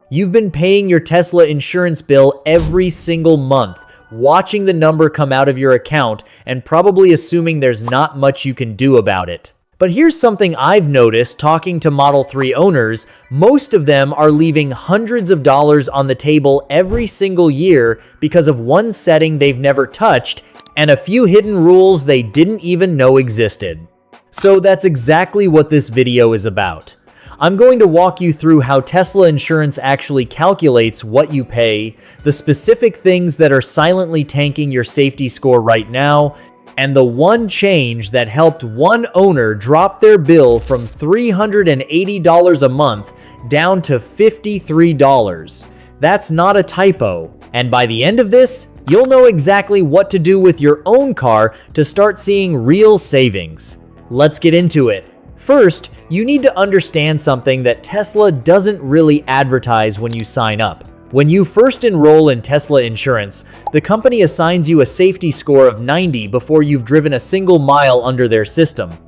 You've been paying your Tesla insurance bill every single month, watching the number come out of your account and probably assuming there's not much you can do about it. But here's something I've noticed talking to Model 3 owners. Most of them are leaving hundreds of dollars on the table every single year because of one setting they've never touched and a few hidden rules they didn't even know existed. So that's exactly what this video is about. I'm going to walk you through how Tesla Insurance actually calculates what you pay, the specific things that are silently tanking your safety score right now, and the one change that helped one owner drop their bill from $380 a month down to $53. That's not a typo. And by the end of this, you'll know exactly what to do with your own car to start seeing real savings. Let's get into it. First, you need to understand something that Tesla doesn't really advertise when you sign up. When you first enroll in Tesla Insurance, the company assigns you a safety score of 90 before you've driven a single mile under their system.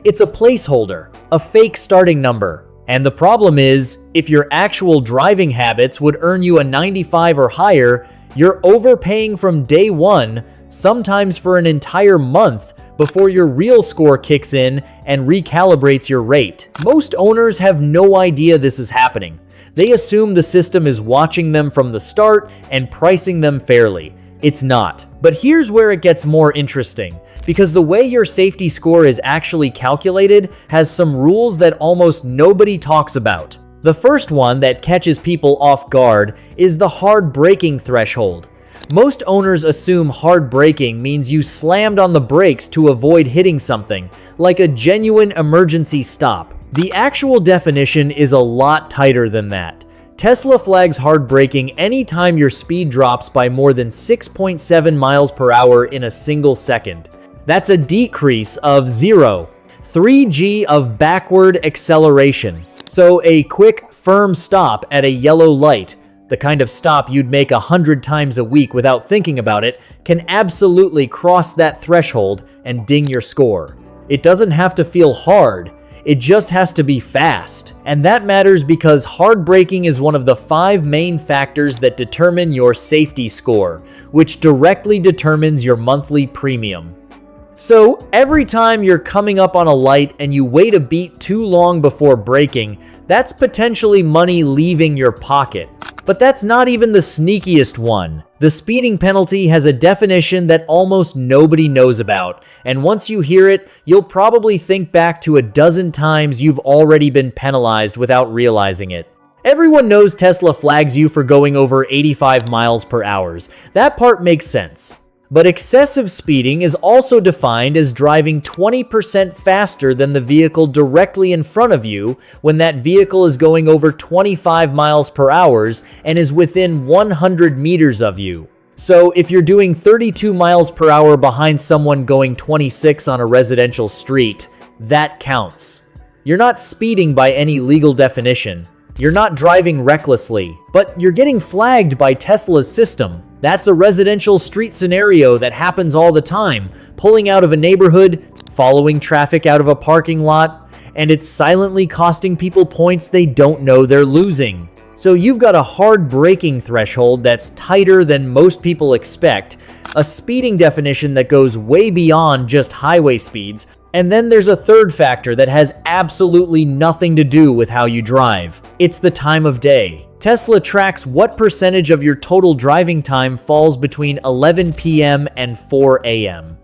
It's a placeholder, a fake starting number. And the problem is, if your actual driving habits would earn you a 95 or higher, you're overpaying from day one, sometimes for an entire month, before your real score kicks in and recalibrates your rate. Most owners have no idea this is happening. They assume the system is watching them from the start and pricing them fairly. It's not. But here's where it gets more interesting, because the way your safety score is actually calculated has some rules that almost nobody talks about. The first one that catches people off guard is the hard braking threshold. Most owners assume hard braking means you slammed on the brakes to avoid hitting something, like a genuine emergency stop. The actual definition is a lot tighter than that. Tesla flags hard braking anytime your speed drops by more than 6.7 miles per hour in a single second. That's a decrease of 0.3 of backward acceleration. So a quick, firm stop at a yellow light, the kind of stop you'd make 100 times a week without thinking about it, can absolutely cross that threshold and ding your score. It doesn't have to feel hard, it just has to be fast. And that matters because hard braking is one of the 5 main factors that determine your safety score, which directly determines your monthly premium. So every time you're coming up on a light and you wait a beat too long before braking, that's potentially money leaving your pocket. But that's not even the sneakiest one. The speeding penalty has a definition that almost nobody knows about, and once you hear it, you'll probably think back to a dozen times you've already been penalized without realizing it. Everyone knows Tesla flags you for going over 85 miles per hour. That part makes sense. But excessive speeding is also defined as driving 20% faster than the vehicle directly in front of you when that vehicle is going over 25 miles per hour and is within 100 meters of you. So if you're doing 32 miles per hour behind someone going 26 on a residential street, that counts. You're not speeding by any legal definition. You're not driving recklessly, but you're getting flagged by Tesla's system. That's a residential street scenario that happens all the time, pulling out of a neighborhood, following traffic out of a parking lot, and it's silently costing people points they don't know they're losing. So you've got a hard braking threshold that's tighter than most people expect, a speeding definition that goes way beyond just highway speeds, and then there's a third factor that has absolutely nothing to do with how you drive. It's the time of day. Tesla tracks what percentage of your total driving time falls between 11 p.m. and 4 a.m.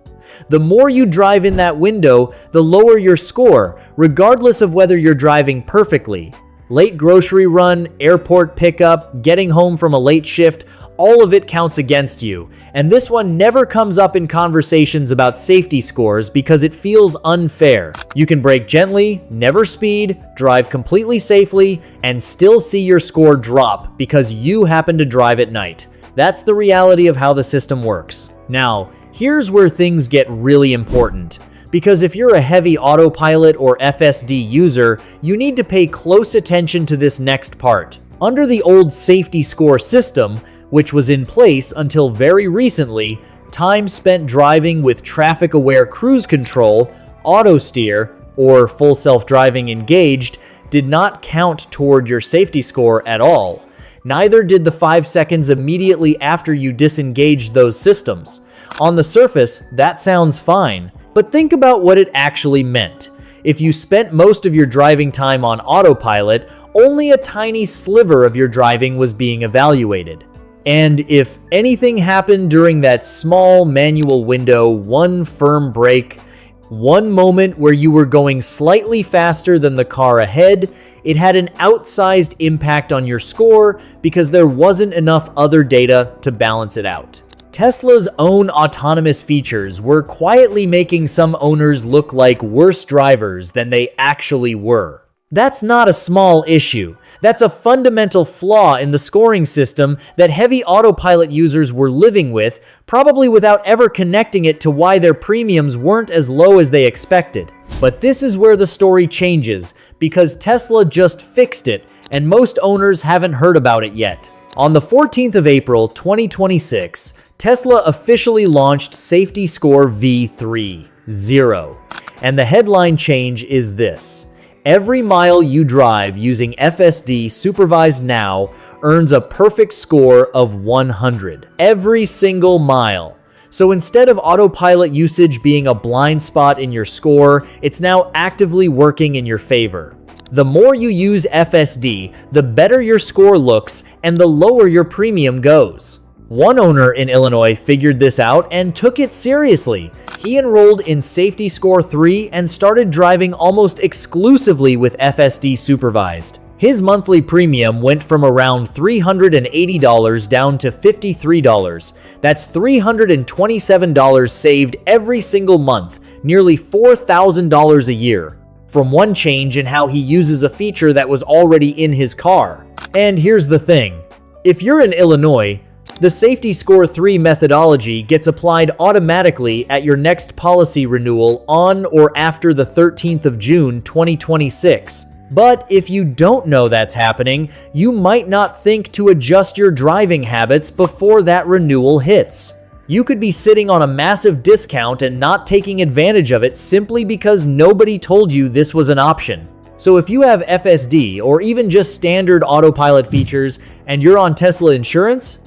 The more you drive in that window, the lower your score, regardless of whether you're driving perfectly. Late grocery run, airport pickup, getting home from a late shift, all of it counts against you. And this one never comes up in conversations about safety scores because it feels unfair. You can brake gently, never speed, drive completely safely, and still see your score drop because you happen to drive at night. That's the reality of how the system works. Now, here's where things get really important. Because if you're a heavy autopilot or FSD user, you need to pay close attention to this next part. Under the old safety score system, which was in place until very recently, time spent driving with traffic-aware cruise control, auto steer, or full self-driving engaged, did not count toward your safety score at all. Neither did the 5 seconds immediately after you disengaged those systems. On the surface, that sounds fine, but think about what it actually meant. If you spent most of your driving time on autopilot, only a tiny sliver of your driving was being evaluated. And if anything happened during that small manual window, one firm brake, one moment where you were going slightly faster than the car ahead, it had an outsized impact on your score because there wasn't enough other data to balance it out. Tesla's own autonomous features were quietly making some owners look like worse drivers than they actually were. That's not a small issue. That's a fundamental flaw in the scoring system that heavy autopilot users were living with, probably without ever connecting it to why their premiums weren't as low as they expected. But this is where the story changes, because Tesla just fixed it, and most owners haven't heard about it yet. On the 14th of April, 2026, Tesla officially launched Safety Score V3.0, and the headline change is this: every mile you drive using FSD Supervised Now earns a perfect score of 100. Every single mile. So instead of autopilot usage being a blind spot in your score, it's now actively working in your favor. The more you use FSD, the better your score looks and the lower your premium goes. One owner in Illinois figured this out and took it seriously. He enrolled in Safety Score 3 and started driving almost exclusively with FSD Supervised. His monthly premium went from around $380 down to $53. That's $327 saved every single month, nearly $4,000 a year, from one change in how he uses a feature that was already in his car. And here's the thing: if you're in Illinois, the Safety Score 3 methodology gets applied automatically at your next policy renewal on or after the 13th of June, 2026. But if you don't know that's happening, you might not think to adjust your driving habits before that renewal hits. You could be sitting on a massive discount and not taking advantage of it simply because nobody told you this was an option. So if you have FSD or even just standard autopilot features and you're on Tesla insurance,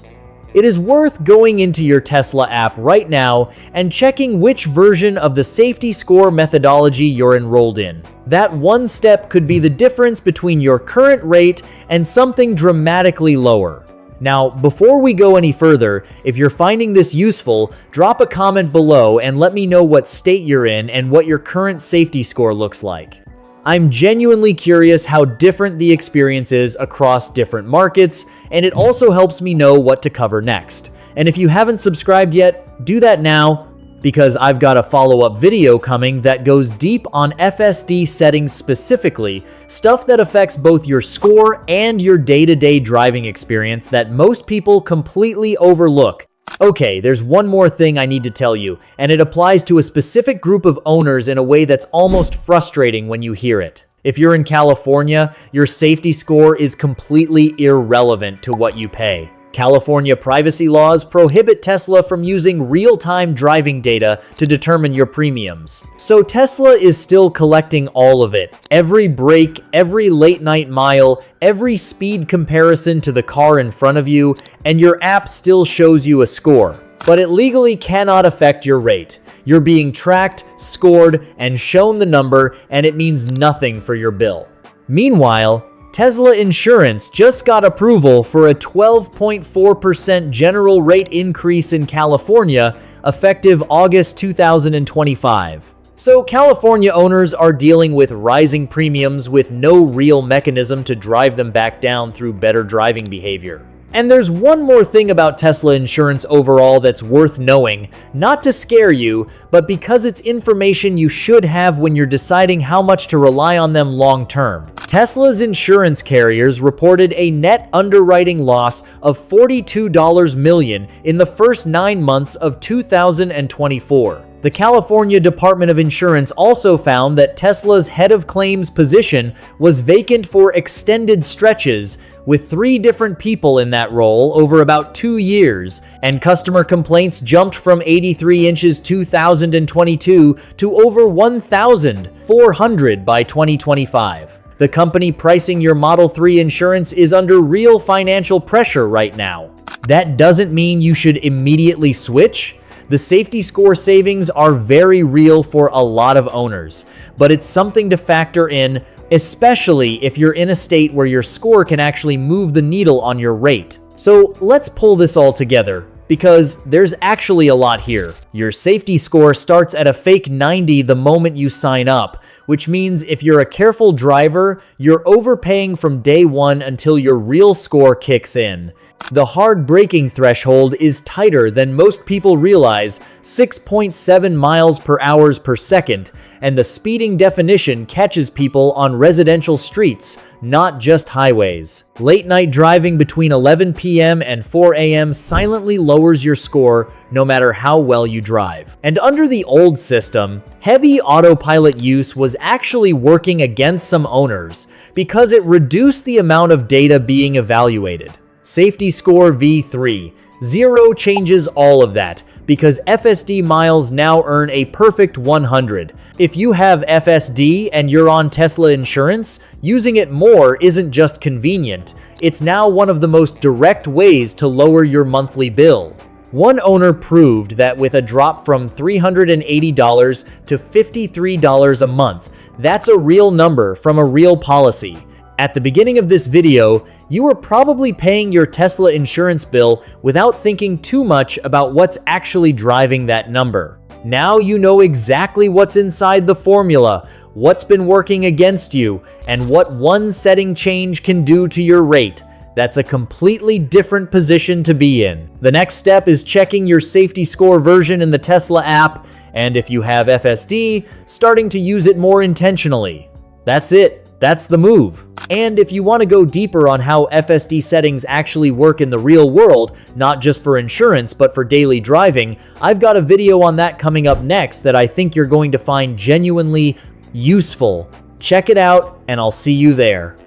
it is worth going into your Tesla app right now and checking which version of the safety score methodology you're enrolled in. That one step could be the difference between your current rate and something dramatically lower. Now, before we go any further, if you're finding this useful, drop a comment below and let me know what state you're in and what your current safety score looks like. I'm genuinely curious how different the experience is across different markets, and it also helps me know what to cover next. And if you haven't subscribed yet, do that now, because I've got a follow-up video coming that goes deep on FSD settings specifically, stuff that affects both your score and your day-to-day driving experience that most people completely overlook. Okay, there's one more thing I need to tell you, and it applies to a specific group of owners in a way that's almost frustrating when you hear it. If you're in California, your safety score is completely irrelevant to what you pay. California privacy laws prohibit Tesla from using real-time driving data to determine your premiums. So Tesla is still collecting all of it. Every brake, every late-night mile, every speed comparison to the car in front of you, and your app still shows you a score. But it legally cannot affect your rate. You're being tracked, scored, and shown the number, and it means nothing for your bill. Meanwhile, Tesla Insurance just got approval for a 12.4% general rate increase in California, effective August 2025. So California owners are dealing with rising premiums with no real mechanism to drive them back down through better driving behavior. And there's one more thing about Tesla Insurance overall that's worth knowing, not to scare you, but because it's information you should have when you're deciding how much to rely on them long term. Tesla's insurance carriers reported a net underwriting loss of $42 million in the first 9 months of 2024. The California Department of Insurance also found that Tesla's head of claims position was vacant for extended stretches, with 3 different people in that role over about 2 years, and customer complaints jumped from 83 inches 2022 to over 1,400 by 2025. The company pricing your Model 3 insurance is under real financial pressure right now. That doesn't mean you should immediately switch. The safety score savings are very real for a lot of owners, but it's something to factor in, especially if you're in a state where your score can actually move the needle on your rate. So let's pull this all together, because there's actually a lot here. Your safety score starts at a fake 90 the moment you sign up, which means if you're a careful driver, you're overpaying from day one until your real score kicks in. The hard braking threshold is tighter than most people realize, 6.7 miles per hour per second, and the speeding definition catches people on residential streets, not just highways. Late night driving between 11 p.m. and 4 a.m. silently lowers your score no matter how well you drive. And under the old system, heavy autopilot use was actually working against some owners because it reduced the amount of data being evaluated. Safety score V3. Zero changes all of that because FSD miles now earn a perfect 100. If you have FSD and you're on Tesla insurance, using it more isn't just convenient, it's now one of the most direct ways to lower your monthly bill. One owner proved that with a drop from $380 to $53 a month, that's a real number from a real policy. At the beginning of this video, you were probably paying your Tesla insurance bill without thinking too much about what's actually driving that number. Now you know exactly what's inside the formula, what's been working against you, and what one setting change can do to your rate. That's a completely different position to be in. The next step is checking your safety score version in the Tesla app, and if you have FSD, starting to use it more intentionally. That's it. That's the move. And if you want to go deeper on how FSD settings actually work in the real world, not just for insurance but for daily driving, I've got a video on that coming up next that I think you're going to find genuinely useful. Check it out, and I'll see you there.